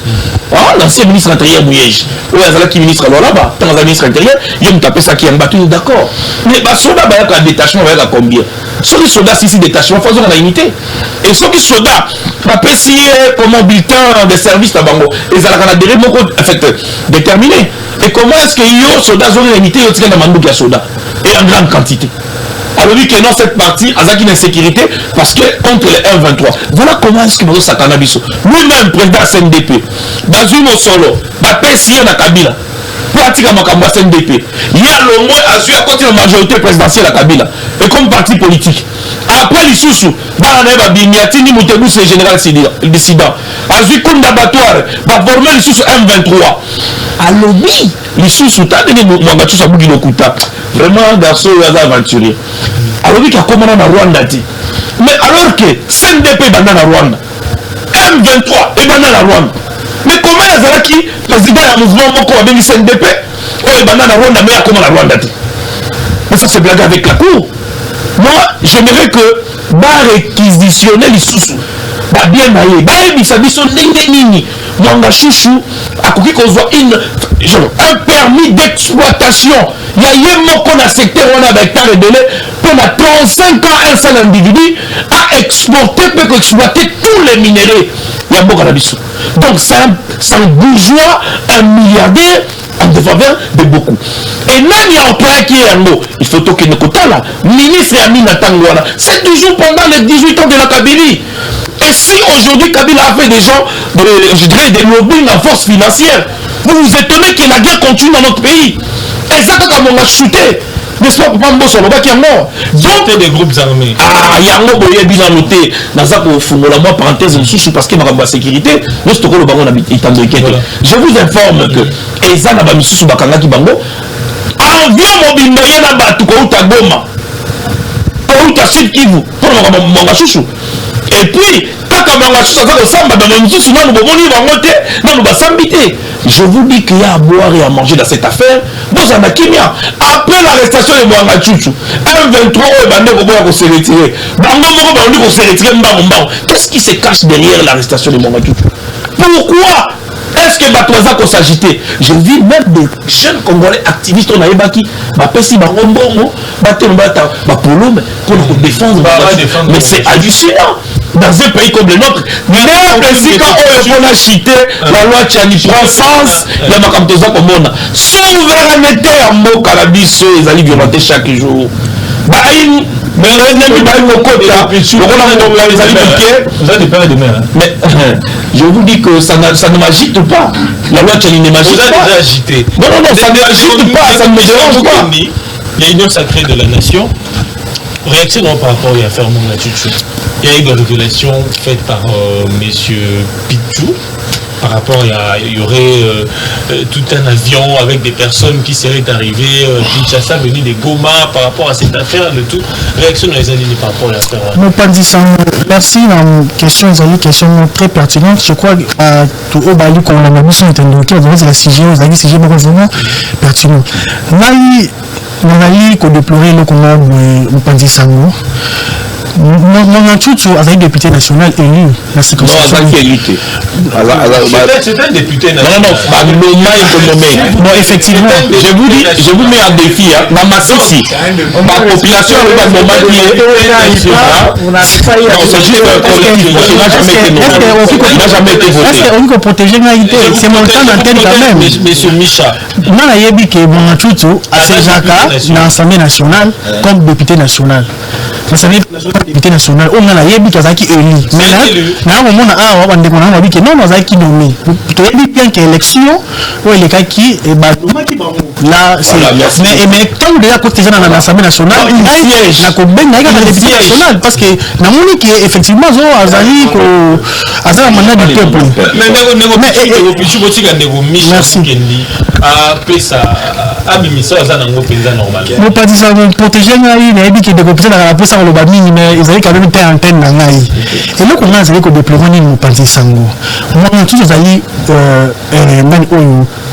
L'ancien ministre intérieur Mouyej. Oui, il y a ministre là-bas. Dans le ministre intérieur, il y a tapé ça qui est battu. D'accord. Mais les soldats, il y a un détachement, il y a combien? Ceux qui sont soldats, si détachement, il faut la unité. Et ceux qui sont soldats, après si comme un bulletin de service à Bango, ils ont déterminé. Et comment est-ce que les soldats ont une unité et soldats et en grande quantité? Alors lui que dans cette partie, il y a une sécurité parce que contre les 1-23. Voilà comment est-ce que nous avons lui-même président CNDP, dans une solo, il y a Kabila. pour atika makambo ya CNDP. Il y a le moins à suivre à côté de la majorité présidentielle à Kabila et comme parti politique. Après les sous-sous, dans la Biniatini Moutebou, c'est le général dissident. A vu comme d'abattoir, va former les sous-sous M23. À lobby, les sous-sous, t'as donné mon gâteau à Bougino Kouta. Vraiment, garçon, il y a aventurier. À lobby, qui a commandé en Rwanda. Mais alors que CNDP est dans la Rwanda, M23 est dans la Rwanda. Mais comment les gens qui, président du mouvement Moko a béni CNDP, est dans la Rwanda, mais il y a comment la Rwanda. Mais ça, c'est blague avec la cour. Moi, j'aimerais que réquisitionner les sous-sous. Bien maillé. Un permis d'exploitation. Il y a un mot qu'on a secteur on a hectares de délai pour 35 ans un seul individu à exporter, peut exploiter tous les minéraux. Il y a beaucoup d'habitude. Donc c'est un bourgeois, un milliardaire en défaveur de beaucoup. Et même il y a employé qui est en haut. Il faut toquer nos quotas là. Ministre Amina Tangouana. C'est toujours pendant les 18 ans de la Kabylie. Et si aujourd'hui Kabila a fait des gens, je dirais des lobbying en force financière, vous vous étonnez que la guerre continue dans notre pays. Et ça, quand on a shooté, n'est-ce pas, Papa Mbosso, le qui est mort. Donc, des groupes armés. Ah, il y a un groupe qui est noté. Dans ça, pour la moi, parenthèse, parce qu'il y a la sécurité, nous, c'est le baron habitant de Kete. Je vous informe que, et ça, n'a pas mis sous Bakanga qui bango, environ mobile, il y a un bateau, Kouta Goma, Kouta Sud Kivu, pour le Manga Chouchou. Et puis, je vous dis qu'il y a à boire et à manger dans cette affaire. Vous en avez après l'arrestation de Mwanga Chouchou, M23 va se retirer. Qu'est-ce qui se cache derrière l'arrestation de Mwanga Chouchou? Pourquoi est-ce que Batouaza qu'on s'agitait? Je vis même des jeunes Congolais activistes, on a ébaki, pour défendre. Mais c'est hallucinant. Dans un pays comme le nôtre, mais si quand on a cité la loi Tchani prend sens, il y a ma camtosa comme on a souveraineté en mot cannabis, ils allaient violenter chaque jour. Mais je vous dis que ça ne m'agite pas. La loi Tchani ne m'agite pas. Vous avez déjà agité. Non, ça ne m'agite pas, ça ne me dérange pas. Il y a une union sacrée de la nation. Réaction par rapport à l'affaire Mwanga Chouchou. Il y a eu des révélations faites par M. Pichou. Par rapport, il y aurait tout un avion avec des personnes qui seraient arrivées, Kinshasa venu des Goma par rapport à cette affaire, le tout. Réaction dans les années par rapport à l'affaire. Merci. Une question très pertinente. Je crois que tout au Bali, quand on a mis sur Nintendo, c'est la CG, vous avez dit CG vraiment pertinent. On a déploré le combat de Pandisango. Mwanga Chouchou a député national élu la circonscription. C'est un député national. Non, effectivement. Je vous mets en défi. Dans ma Sissi, ma population c'est juste un collectif qui n'a jamais été voté. Est-ce qu'on peut protéger l'égalité? C'est mon temps d'antenne quand même. Monsieur Micha. Non, il y a dit que Mwanga Chouchou a séjourné dans l'Assemblée nationale comme député national. Député national, on a la yebi kazaki élu. Mais là, on a un déconnant avec non, on a qui nommé. Tu as dit bien que l'élection, où il est qui là, c'est. Mais tant que déjà côté dans l'Assemblée nationale, il siège. La Koben n'a pas de député national parce que Namoni qui est effectivement Azali un mandat du peuple. Mon partisan protéger il a dit que des copies dans la presse le bami mais ils avaient quand même été antenne dans ngai et là comment ça que déplorer mon partisan moi tous les alliés man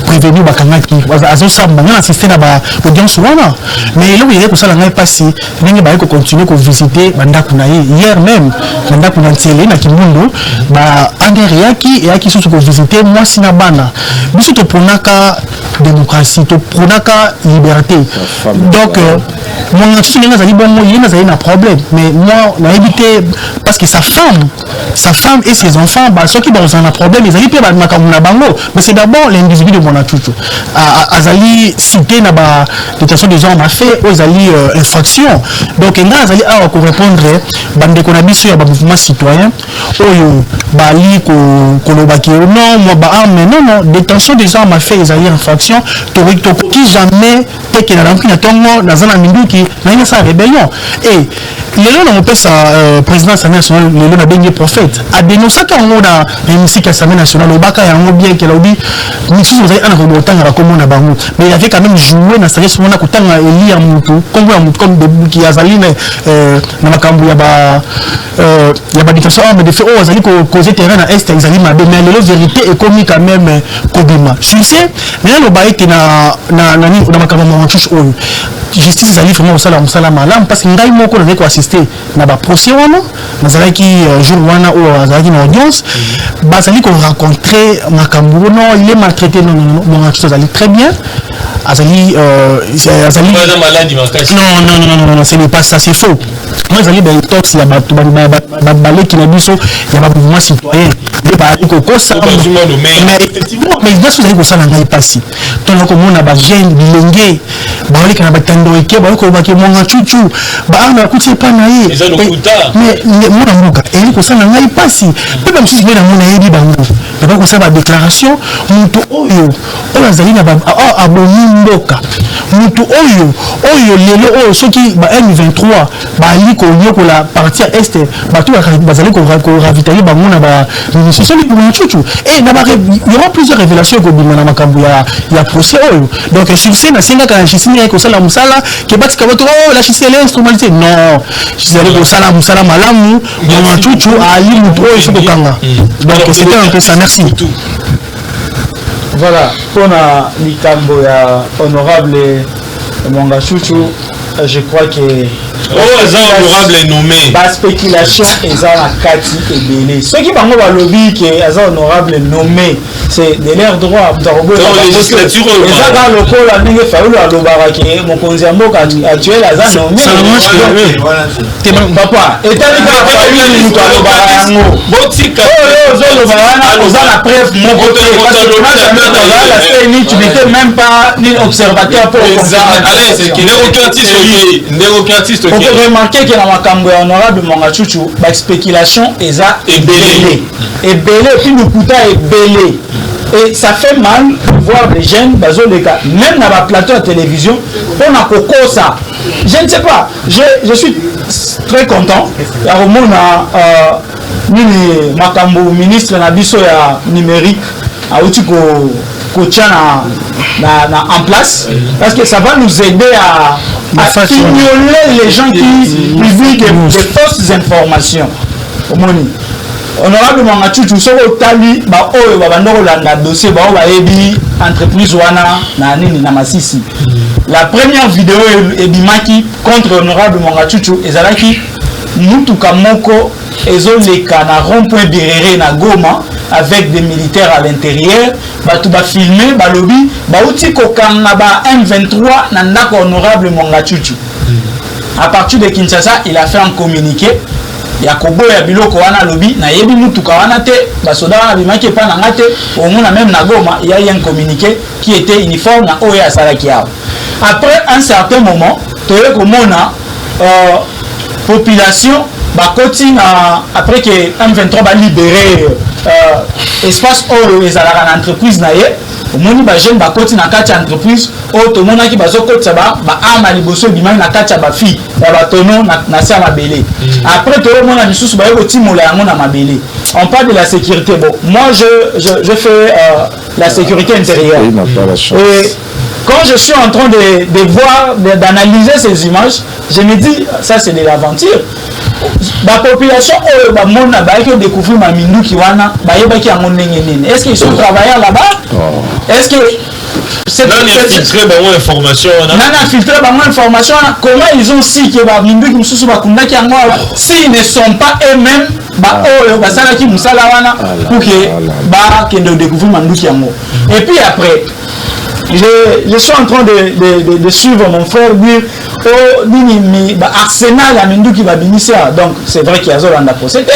prévenu bakanga qui azo samba na assister na ba audience wana mais là il y a que ça ngai passé ndenge ba ko continuer ko visiter banda kuna hier même banda kuna télé na kimundo ba engrais yaki sous ko visiter moi sina bana biso to ponaka démocratie to ponaka liberté donc mon tout les azali bon il y a un problème mais moi on a évité parce que sa femme et ses enfants bah ceux qui ont un problème ils allaient pas makamuna bango mais c'est d'abord l'individu de mon Chuchu azali cité na ba détention des armes à feu aux ali infraction donc nga azali awa ko répondre bande ko na biso ya ba mouvement citoyen oyo bali ko lobaki non moi ba arme non détention des armes à feu ezali infraction to qui jamais teke na rankina tongo na zana minduki na ina sa rébellion et lelo na mopesa président Assemblée nationale lelo na bengi prophète a dénoncé kango na musique Assemblée nationale obaka yango bien que lobi misusu zali ana ko botanga comme na bango mais il avait quand même joué na sagesse mona kotanga Eli ya mutu kongo ya mutu comme de qui azali na makambu ya ba détention arme de feu o azali ko causer terrain na est ezali mabe mais lelo vérité est commis quand même kobima je sais mais lo ba ete na makambu ma chuchu oyo justice ezali vraiment osala mosala malamu parce que ngai moko nazali koassiste na baprocès wana nazalaki jour wana oyo azalaki na audience bazali korencontre makambo non il est maltraité non azali très bien azali non ce n'est pas ça c'est faux moi ezali baetox ya babaleki na biso ya bamouvement citoyen nde bazali kokosa mais effectivement mais nyonso ezali kosala ngai mpasi tona komona bagene bilenge baoleka na batando eke baoki kolobaki mwanga chuchu baarme akuti epa na ye mais mona mboka eyeli kosala ngai mpasi mpe bamosusu mpe namona yebi bango baba kosala badéclaration moto oyo azali na abomi mboka moto oyo lelo oyo soki ba M23 baali konyokola partie ya este bato bazali koravitailler bango na baministration ya chuchu et il y aura plusieurs révélations ekobima na makambo ya procès oyo donc succès nasengaka jisini ekosala mosala ke batika bato la chisi ele instrumentalité non jisali kosala mosala malamu ya chuchu ali moto oyo sokokanga donc c'était un peu ça merci. Voilà, pour la likambo ya honorable Mwanga Chuchu, je crois que honorable nommé la spéculation est à Kati et Bélé. Ceux qui parlent de lobby qui est honorable nommé, c'est de leur droit. La législature dans le col à Ningue Faoul à Lobaraki, mon consiambo actuel a nommé. Papa, et t'as dit que la famille nous a Lobarango. Botika, la preuve, mon côté, parce que moi j'avais tu n'étais même pas ni observateur pour allez, c'est qu'il n'est aucun artiste. On peut remarquer que dans ma cambo honorable Mwanga Chuchu, la spéculation est belé. Et belé, puis le couteau est belé. Et ça fait mal de voir des jeunes, même dans la plateau de télévision, on a coco ça. Je ne sais pas, je suis très content. Il y a au monde Makambo ministre Nabiso numérique a outil en place parce que ça va nous aider à ignorer les gens qui publient des fausses informations. Honorable Mwanga Chuchu soko tali ba oyo babanda kolanda dossier ba oyebi entreprise wana na nini na Masisi. La première vidéo ebimaki contre honorable Mwanga Chuchu ezalaki mutuka moko ezoleka na rond-point Birere na Goma avec des militaires à l'intérieur, batu ba filmer balobi ba uti kokanga ba M23 na ndako honorable Mwanga Chuchu. À partir de Kinshasa, il a fait un communiqué. Yakobo ya biloko wana lobi na yebi mutuka wana te basoda wana bimaki pa na ngate omona même na Goma il y a eu un communiqué qui était uniforme na oya salaki yao. Après un certain moment toye komona population bakoti na après que M23 ba libérer espace oro ezalaka na entreprise na ye omoni ba jeune bakoti na kati ya entreprise o to monaki bazokotisa ba arme liboso bimaki na kati ya ba fille ya batono na sa mabele. Après to mona misusu ba yeko timola yango na mabele. On parle de la sécurité. Bon, moi je fais la sécurité intérieure. Et quand je suis en train de voir, d'analyser ces images, je me dis ça c'est de l'aventure. La population a découvert ma mindu qui wana est-ce qu'ils sont travailleurs là-bas? Est-ce que c'est filtré information information comment ils ont si que ba mindu qui mususu bakunda ki yango s'ils ne sont pas eux-mêmes ba oyo basala ki musala wana pour que ba kende découvrir mandu ki yango. Et puis après je suis en train de suivre mon frère dire Arsenal a Minduki va binisa. Donc c'est vrai qu'il y a Zolanda procédé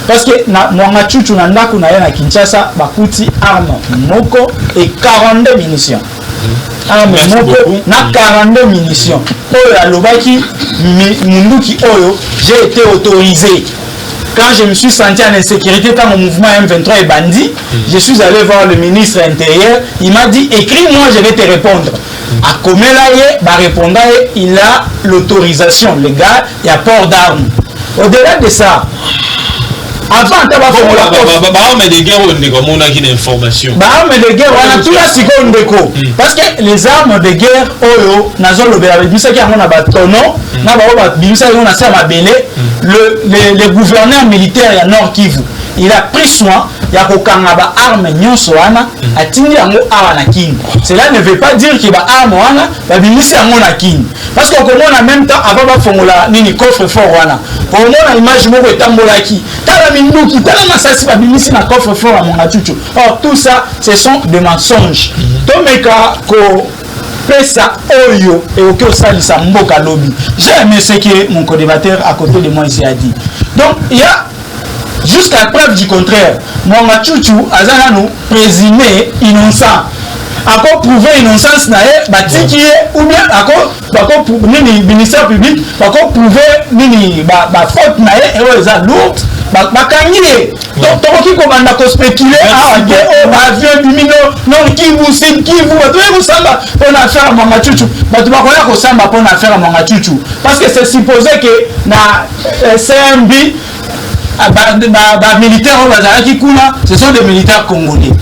parce que Mwanga Chuchu Nandaku na Kinshasa bakuti arme moko et 42 munitions. Arme moko na 42 munitions. Oyo alobaki Minduki Oyo, j'ai été autorisé. Quand je me suis senti en insécurité, quand mon mouvement M23 est bandit, je suis allé voir le ministre intérieur. Il m'a dit, écris-moi, je vais te répondre. À Komelaye, il a l'autorisation légale, il y a port d'armes. Au-delà de ça, avant de armes de guerre, on a une information. Armes de guerre, on a tout la seconde déco. Parce que les armes de guerre, le gouverneur militaire à Nord Kivu, il a pris soin, il y a kokangaba arme nyonsoana, a tindi yango awana kin. Cela ne veut pas dire qu'il y a arme wana, ba bimisi yango na kin. Parce qu'on commence en même temps avant ba fongola nini coffre fort wana. Pour moi la image moko etambolaki. Tala minduki, tala masasi ba bimisi na coffre fort à Mwanga Chuchu. Or tout ça, ce sont des mensonges. Tomeka ko pesa oyo et au cœur salisa mboka lobby. J'ai aimé ce que mon co-débatteur à côté de moi ici a dit. Donc il y a jusqu'à preuve du contraire, Mwanga Chuchu azana nous présumé innocent. Encore prouver innocence nae batiki ou bien encore nini ministère public encore prouver nini ba faute nae et eza lourde bakangiye. Donc tokoki komanda ko spéculer avion bimino non Kivu sim Kivu to kusamba on a faire Mwanga Chuchu batu bakoya ko samba pour na faire Mwanga Chuchu parce que c'est supposé que na CMB militaires qui kuna ce sont des militaires congolais.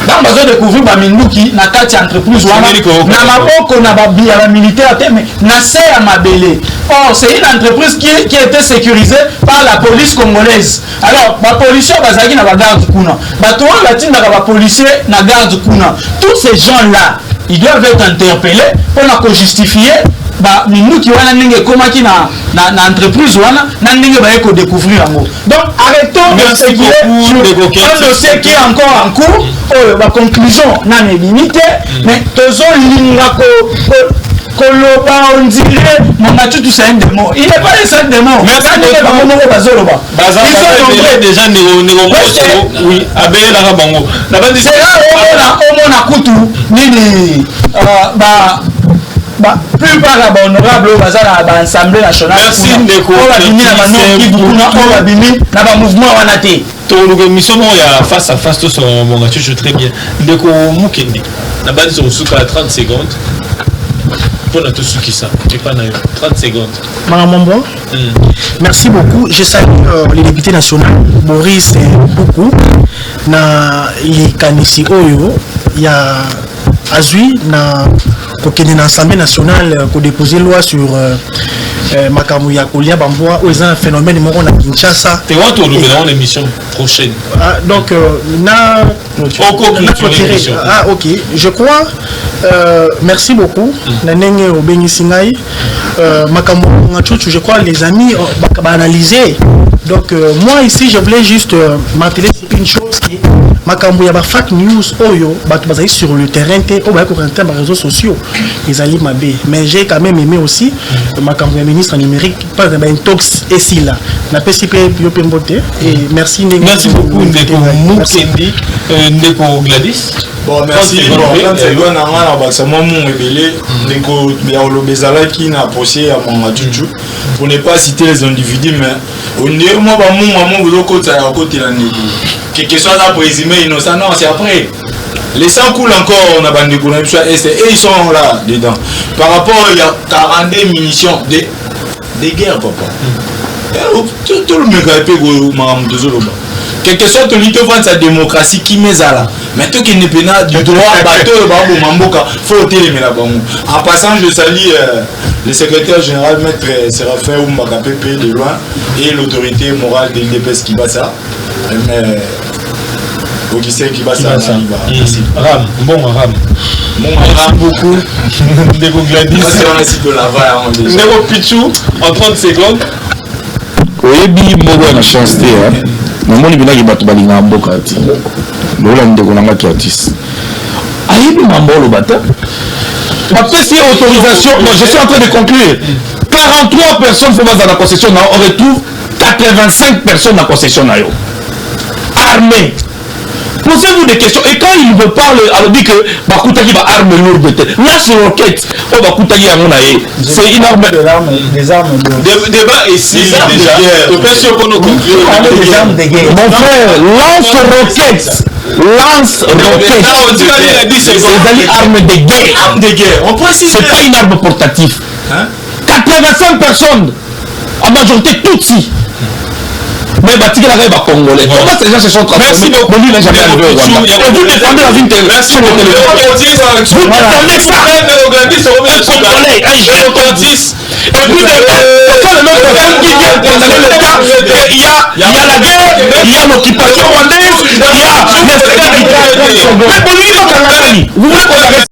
Donc bazo découvrir ba minduki na kati entreprise wana na maboko na ba militaire mais na se ya mabele. Or c'est une entreprise qui était sécurisée par la police congolaise. Alors ba policiers bazaki na ba garde kuna. Ba to la tinda ba policiers na garde kuna. Tous ces gens là, ils doivent être interpellés pour justifier ba minduki wana ndenge komaki na entreprise wana na ndenge ba ko découvrir yango. Donc arrêtons de spéculer sur un dossier qui est encore en cours. La conclusion n'a pas limité, mais toujours l'inga koloba on dirait Mwanga Chuchu c'est un démon. Il n'est pas un seul démon. Merci beaucoup. Déjà oui, abé la rabango. La bande c'est là on a kutu nini plupart ya honorable bazala ba assemblée nationale. Merci ndeko. On va bimi na banon qui bukuna on va bimi na ba mouvement wana te. Toluka mission ya face à face to son Mwanga Chuchu très bien. Ndeko Mukendi. Na bande sur suka 30 secondes. Pour na tout qui ça. Et pas na 30 secondes. Mamambo. Merci beaucoup. Je salue les députés nationaux Boris et beaucoup na les kanisi oyo il y a Azui na kokende na Assemblée nationale ko déposer loi sur makambo ya kolia bamboa où un phénomène moko na Kinshasa. Et on tourne dans l'émission prochaine. Donc ok, je crois merci beaucoup na ndenge obengi singai makambo Mwanga Chuchu, je crois les amis ba analyser. Donc moi ici je voulais juste marteler une chose qui makambo ya ba fake news oyo bato bazali sur le terrain te o ba ko rentrer ba réseaux sociaux les ali mabé, mais j'ai quand même aimé aussi makambo ya ministre numérique pas de intox et si là na PCP yo pembote et merci beaucoup ndeko Mukendi ndeko Gladys. Bon merci bon quand c'est loin na ngana ba ça mon rebelle ndeko ya olobezala qui na procès à Mwanga Chuchu pour ne pas citer les individus mais on est moi ba mon beaucoup ça à côté la ndeko quelque soit là présumé innocent non c'est après les sangs coulent encore on a bandé pour et ils sont là dedans par rapport il y a 42 munitions de guerre papa tout le méga épée madame de Zoloba quelque soit tu luttes contre sa démocratie qui met là mais tout qui n'est pas du droit bateau babo mamboka faut télémer là bas en passant je salue le secrétaire général maître Séraphin Oumbaka PP de loin et l'autorité morale de l'IDPS qui bat ça mais Augustin qui bat ça Ram bon Ram merci beaucoup Ndeko Gladys Ndeko Pichou en 30 secondes oyebi moko na chance te namoni binaki bato balinga mboka ti lola ndeko nanga ki artiste Aïe, Mambolo Bata. Après, si autorisation, non, je suis en train de conclure. 43 personnes font dans la concession, on retrouve 85 personnes dans la concession. Armées. Posez-vous des questions. Et quand il me parle, alors dit que Bakoutagi va arme lourde. Là, c'est roquette. Oh, Bakoutagi a mon aïe. C'est une arme. Des armes lourdes. Débat ici déjà. Je pense qu'on a conclu. Des armes de guerre. Mon frère, lance-roquette. Lance-roquette. C'est une arme de guerre. Arme de guerre. On précise. C'est pas une arme portative. 85 personnes. En majorité, Tutsi. Mais Batika la va congolais. Pourquoi ces gens se sont transformés? Merci beaucoup. Lui n'a jamais arrivé au Rwanda. Et vous défendez dans une télévision. Vous défendez ça. Congolais, un jeune congolais. Et puis les personnes qui viennent condamner le cas. Il y a la guerre, il y a l'occupation rwandaise, il y a les États. Mais pour lui, vous voulez qu'on arrête.